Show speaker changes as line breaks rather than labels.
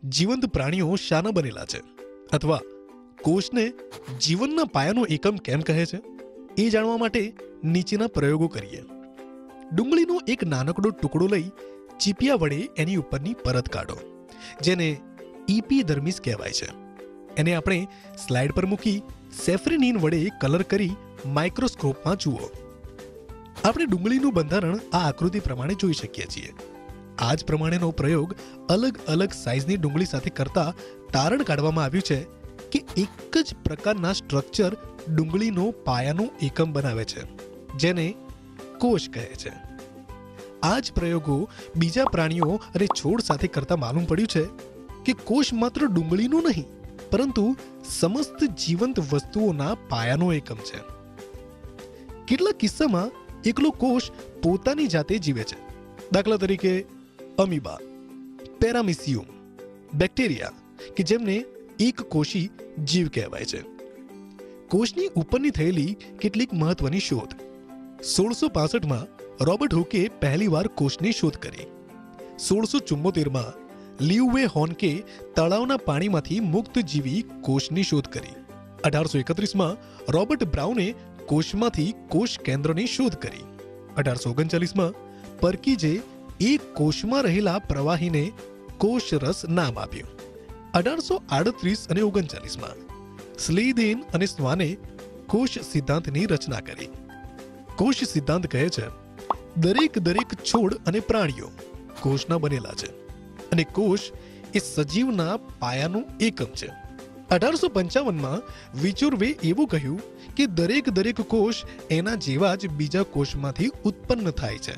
જીવંત પ્રાણીઓ શાના બનેલા છે, અથવા કોષને જીવનના પાયાનો એકમ કેમ કહે છે, એ જાણવા માટે નીચેના પ્રયોગો કરીએ. ડુંગળીનો એક નાનકડો ટુકડો લઈ ચીપિયા વડે એની ઉપરની પરત કાઢો, જેને ઇપીડર્મિસ કહેવાય છે. એને આપણે સ્લાઇડ પર મૂકી સેફ્રેનિન વડે કલર કરી માઇક્રોસ્કોપમાં જુઓ. આપણે ડુંગળીનું બંધારણ આ આકૃતિ પ્રમાણે જોઈ શકીએ છીએ. આ જ પ્રમાણેનો પ્રયોગ અલગ અલગ સાઇઝની ડુંગળી સાથે કરતા તારણ કાઢવામાં આવ્યું છે કે એક જ પ્રકારના સ્ટ્રક્ચર ડુંગળીનો પાયાનો એકમ બનાવે છે, જેને કોષ કહે છે. આ જ પ્રયોગો બીજા પ્રાણીઓ અને છોડ સાથે કરતા માલુમ પડ્યું છે કે કોષ માત્ર ડુંગળીનો નહીં, પરંતુ સમસ્ત જીવંત વસ્તુઓના પાયાનો એકમ છે. કેટલાક કિસ્સામાં એકલો કોષ પોતાની જાતે જીવે છે. દાખલા તરીકે અમીબા, પેરામિસિયમ, બેક્ટેરિયા કે જેમને એક કોષી જીવ કહેવાય છે. કોષની ઉપરની થયેલી કેટલીક મહત્વની શોધ. 1665માં રોબર્ટ હુકે પહેલીવાર કોષની શોધ કરી. 1674માં લિયુવે હોનકે તળાવના પાણીમાંથી મુક્ત જીવી કોષની શોધ કરી. 1831માં રોબર્ટ બ્રાઉને કોષમાંથી કોષ કેન્દ્રની શોધ કરી. 1839માં પર્કીજે એક કોષમાં રહેલા પ્રવાહીને કોષરસ નામ આપ્યું. 1838 અને 39માં સ્લીદેન અને સ્વાને કોષ સિદ્ધાંતની રચના કરી. કોષ સિદ્ધાંત કહે છે દરેક છોડ અને પ્રાણીઓ કોષના બનેલા છે, અને કોષ એ સજીવના પાયાનું એકમ છે. 1855માં વિચુર્વે એવું કહ્યું કે દરેક કોષ એના જેવા જ બીજા કોષમાંથી ઉત્પન્ન થાય છે.